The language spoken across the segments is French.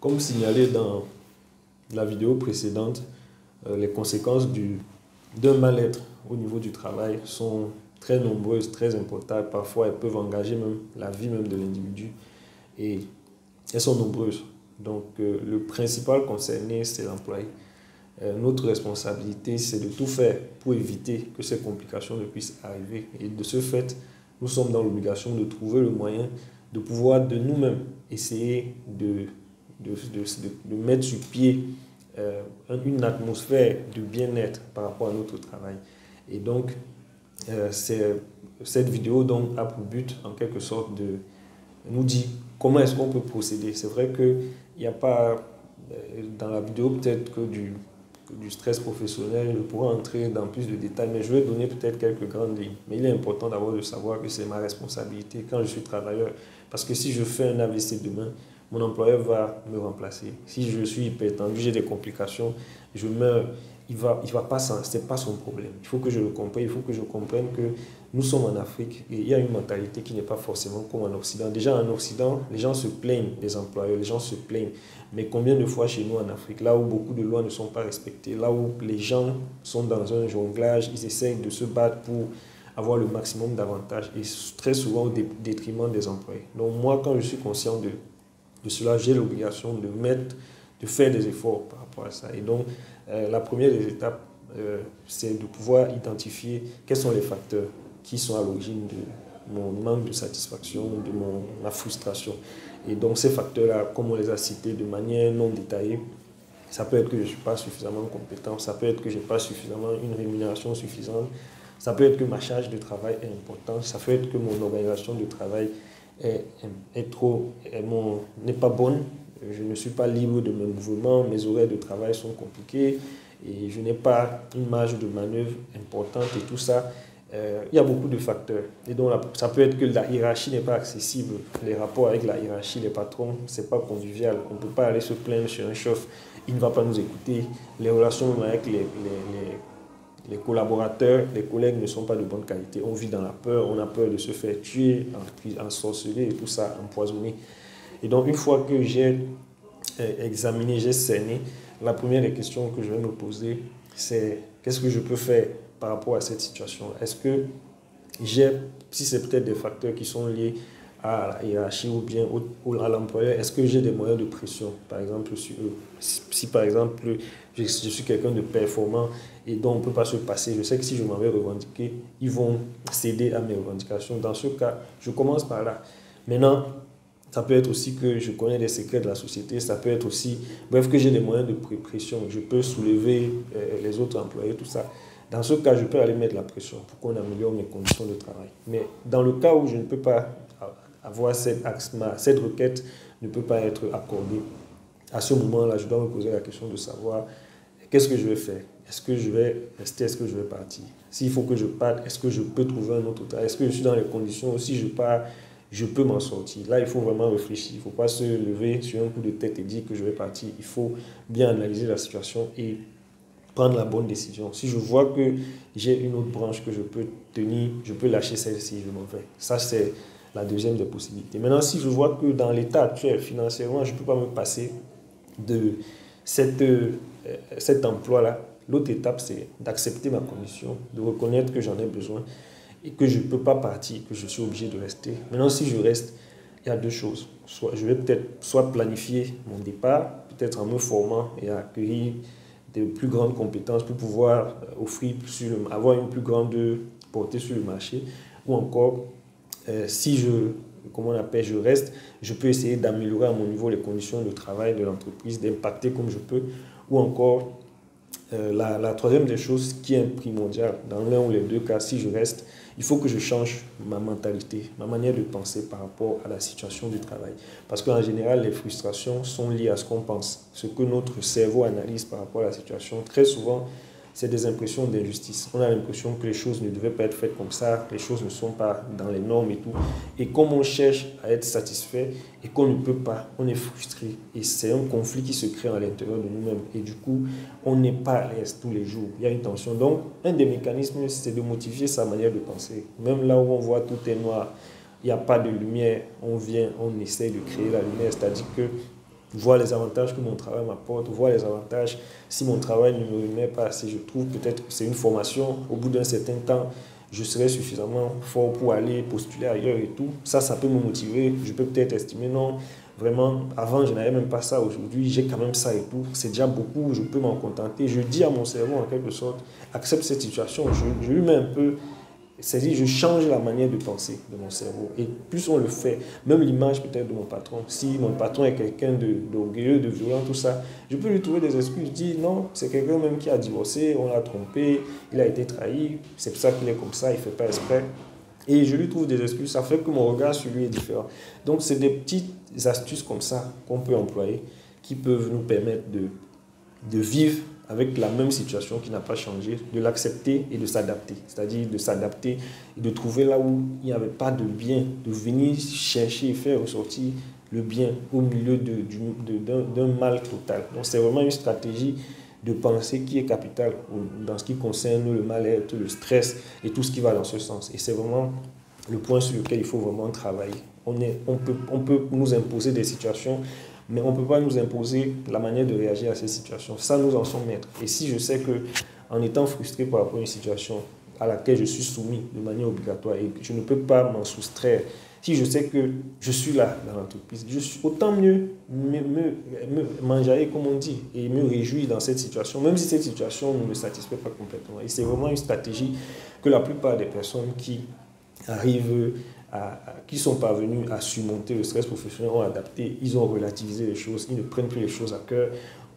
Comme signalé dans la vidéo précédente, les conséquences d'un mal-être au niveau du travail sont très nombreuses, très importantes. Parfois, elles peuvent engager même la vie même de l'individu et elles sont nombreuses. Donc, le principal concerné, c'est l'employé. Notre responsabilité, c'est de tout faire pour éviter que ces complications ne puissent arriver. Et de ce fait, nous sommes dans l'obligation de trouver le moyen de pouvoir de nous-mêmes essayer de mettre sur pied une atmosphère de bien-être par rapport à notre travail. Et donc, cette vidéo donc, a pour but, en quelque sorte, de nous dire comment est-ce qu'on peut procéder. C'est vrai qu'il n'y a pas, dans la vidéo, peut-être que du stress professionnel, je pourrais entrer dans plus de détails, mais je vais donner peut-être quelques grandes lignes. Mais il est important d'abord de savoir que c'est ma responsabilité quand je suis travailleur. Parce que si je fais un AVC demain, mon employeur va me remplacer. Si je suis hypertendu, j'ai des complications, je meurs, il va pas, c'est pas son problème. Il faut que je le comprenne, il faut que je comprenne que nous sommes en Afrique et il y a une mentalité qui n'est pas forcément comme en Occident. Déjà en Occident, les gens se plaignent des employeurs, les gens se plaignent. Mais combien de fois chez nous en Afrique, là où beaucoup de lois ne sont pas respectées, là où les gens sont dans un jonglage, ils essayent de se battre pour avoir le maximum d'avantages et très souvent au détriment des employés. Donc moi, quand je suis conscient de cela, j'ai l'obligation de faire des efforts par rapport à ça. Et donc, la première des étapes, c'est de pouvoir identifier quels sont les facteurs qui sont à l'origine de mon manque de satisfaction, de ma frustration. Et donc, ces facteurs-là, comme on les a cités de manière non détaillée, ça peut être que je ne suis pas suffisamment compétent, ça peut être que je n'ai pas suffisamment une rémunération suffisante, ça peut être que ma charge de travail est importante, ça peut être que mon organisation de travail n'est pas bonne, je ne suis pas libre de mes mouvements, mes horaires de travail sont compliqués et je n'ai pas une marge de manœuvre importante et tout ça. Il y a beaucoup de facteurs. Et donc, ça peut être que la hiérarchie n'est pas accessible. Les rapports avec la hiérarchie, les patrons, ce n'est pas convivial. On ne peut pas aller se plaindre sur un chef, il ne va pas nous écouter. Les relations avec les collaborateurs, les collègues ne sont pas de bonne qualité. On vit dans la peur, on a peur de se faire tuer, ensorceler et tout ça, empoisonner. Et donc, une fois que j'ai examiné, j'ai cerné, la première des questions que je vais me poser, c'est qu'est-ce que je peux faire par rapport à cette situation? Est-ce que si c'est peut-être des facteurs qui sont liés à la hiérarchie ou bien à l'employeur, est-ce que j'ai des moyens de pression, par exemple, sur eux? Si par exemple, je suis quelqu'un de performant et dont on ne peut pas se passer, je sais que si je m'en vais revendiquer, ils vont céder à mes revendications. Dans ce cas, je commence par là. Maintenant, ça peut être aussi que je connais les secrets de la société, ça peut être aussi, bref, que j'ai des moyens de pression, je peux soulever les autres employés, tout ça. Dans ce cas, je peux aller mettre la pression pour qu'on améliore mes conditions de travail. Mais dans le cas où je ne peux pas avoir cette requête ne peut pas être accordée, à ce moment-là, je dois me poser la question de savoir qu'est-ce que je vais faire? Est-ce que je vais rester? Est-ce que je vais partir? S'il faut que je parte, est-ce que je peux trouver un autre travail? Est-ce que je suis dans les conditions où si je pars, je peux m'en sortir? Là, il faut vraiment réfléchir. Il ne faut pas se lever sur un coup de tête et dire que je vais partir. Il faut bien analyser la situation et prendre la bonne décision. Si je vois que j'ai une autre branche que je peux tenir, je peux lâcher celle-ci, je m'en vais. Ça, c'est la deuxième des possibilités. Maintenant, si je vois que dans l'état actuel, financièrement, je ne peux pas me passer de cet emploi-là, l'autre étape, c'est d'accepter ma condition, de reconnaître que j'en ai besoin et que je ne peux pas partir, que je suis obligé de rester. Maintenant, si je reste, il y a deux choses. Je vais peut-être soit planifier mon départ, peut-être en me formant et acquérir de plus grandes compétences pour pouvoir avoir une plus grande portée sur le marché, ou encore si je reste, je peux essayer d'améliorer à mon niveau les conditions de travail de l'entreprise, d'impacter comme je peux, ou encore la troisième des choses qui est primordiale dans l'un ou les deux cas, si je reste, il faut que je change ma mentalité, ma manière de penser par rapport à la situation du travail. Parce qu'en général, les frustrations sont liées à ce qu'on pense, ce que notre cerveau analyse par rapport à la situation. Très souvent, c'est des impressions d'injustice. On a l'impression que les choses ne devaient pas être faites comme ça, les choses ne sont pas dans les normes et tout. Et comme on cherche à être satisfait et qu'on ne peut pas, on est frustré. Et c'est un conflit qui se crée à l'intérieur de nous-mêmes. Et du coup, on n'est pas à l'aise tous les jours. Il y a une tension. Donc, un des mécanismes, c'est de modifier sa manière de penser. Même là où on voit tout est noir, il n'y a pas de lumière, on essaie de créer la lumière. C'est-à-dire que voir les avantages que mon travail m'apporte, voir les avantages si mon travail ne me remet pas assez. Je trouve peut-être que c'est une formation, au bout d'un certain temps, je serai suffisamment fort pour aller postuler ailleurs et tout. Ça peut me motiver. Je peux peut-être estimer, non, vraiment, avant, je n'avais même pas ça. Aujourd'hui, j'ai quand même ça et tout. C'est déjà beaucoup, je peux m'en contenter. Je dis à mon cerveau, en quelque sorte, accepte cette situation. Je lui mets un peu, c'est-à-dire, je change la manière de penser de mon cerveau. Et plus on le fait, même l'image peut-être de mon patron, si mon patron est quelqu'un d'orgueilleux, de violent, tout ça, je peux lui trouver des excuses. Je dis non, c'est quelqu'un même qui a divorcé, on l'a trompé, il a été trahi, c'est pour ça qu'il est comme ça, il ne fait pas exprès. Et je lui trouve des excuses, ça fait que mon regard sur lui est différent. Donc, c'est des petites astuces comme ça qu'on peut employer qui peuvent nous permettre de vivre avec la même situation qui n'a pas changé, de l'accepter et de s'adapter. C'est-à-dire de s'adapter et de trouver là où il n'y avait pas de bien, de venir chercher et faire ressortir le bien au milieu d'un mal total. Donc c'est vraiment une stratégie de pensée qui est capitale dans ce qui concerne le mal-être, le stress et tout ce qui va dans ce sens. Et c'est vraiment le point sur lequel il faut vraiment travailler. On peut nous imposer des situations, mais on ne peut pas nous imposer la manière de réagir à ces situations. Ça, nous en sommes maîtres. Et si je sais que, en étant frustré par rapport à une situation à laquelle je suis soumis de manière obligatoire et que je ne peux pas m'en soustraire, si je sais que je suis là dans l'entreprise, autant mieux m'enjailler, comme on dit, et me réjouir dans cette situation, même si cette situation ne me satisfait pas complètement. Et c'est vraiment une stratégie que la plupart des personnes qui arrivent qui sont parvenus à surmonter le stress professionnel ont adapté, ils ont relativisé les choses, ils ne prennent plus les choses à cœur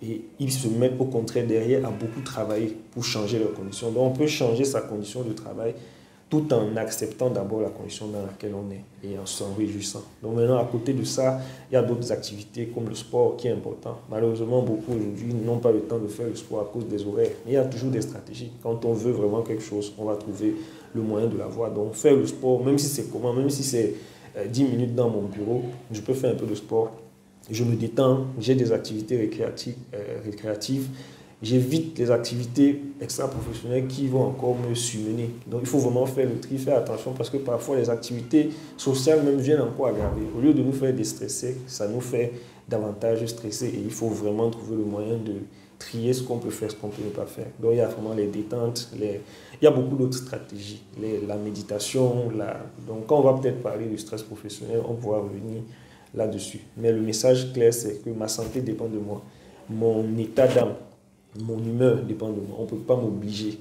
et ils se mettent au contraire derrière à beaucoup travailler pour changer leurs conditions. Donc on peut changer sa condition de travail tout en acceptant d'abord la condition dans laquelle on est et en s'en réjouissant. Donc maintenant, à côté de ça, il y a d'autres activités comme le sport qui est important. Malheureusement, beaucoup aujourd'hui n'ont pas le temps de faire le sport à cause des horaires. Mais il y a toujours des stratégies. Quand on veut vraiment quelque chose, on va trouver le moyen de l'avoir. Donc faire le sport, même si c'est comment, même si c'est 10 minutes dans mon bureau, je peux faire un peu de sport. Je me détends, j'ai des activités récréatives. J'évite les activités extra-professionnelles qui vont encore me surmener. Donc, il faut vraiment faire le tri, faire attention parce que parfois, les activités sociales même viennent encore aggraver. Au lieu de nous faire déstresser, ça nous fait davantage stresser et il faut vraiment trouver le moyen de trier ce qu'on peut faire, ce qu'on peut ne pas faire. Donc, il y a vraiment les détentes, il y a beaucoup d'autres stratégies. La méditation, donc quand on va peut-être parler du stress professionnel, on pourra revenir là-dessus. Mais le message clair, c'est que ma santé dépend de moi. Mon état d'âme, mon humeur dépend de moi. On ne peut pas m'obliger.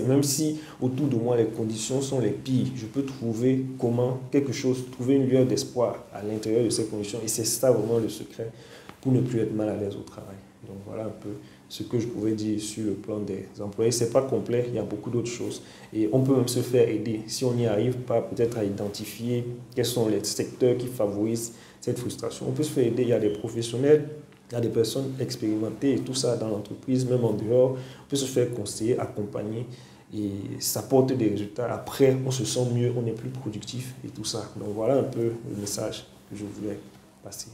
Même si autour de moi les conditions sont les pires, je peux trouver trouver une lueur d'espoir à l'intérieur de ces conditions. Et c'est ça vraiment le secret pour ne plus être mal à l'aise au travail. Donc voilà un peu ce que je pouvais dire sur le plan des employés. Ce n'est pas complet, il y a beaucoup d'autres choses. Et on peut même se faire aider. Si on n'y arrive pas peut-être à identifier quels sont les secteurs qui favorisent cette frustration, on peut se faire aider. Il y a des professionnels, il y a des personnes expérimentées et tout ça dans l'entreprise, même en dehors. On peut se faire conseiller, accompagner et ça porte des résultats. Après, on se sent mieux, on est plus productif et tout ça. Donc voilà un peu le message que je voulais passer.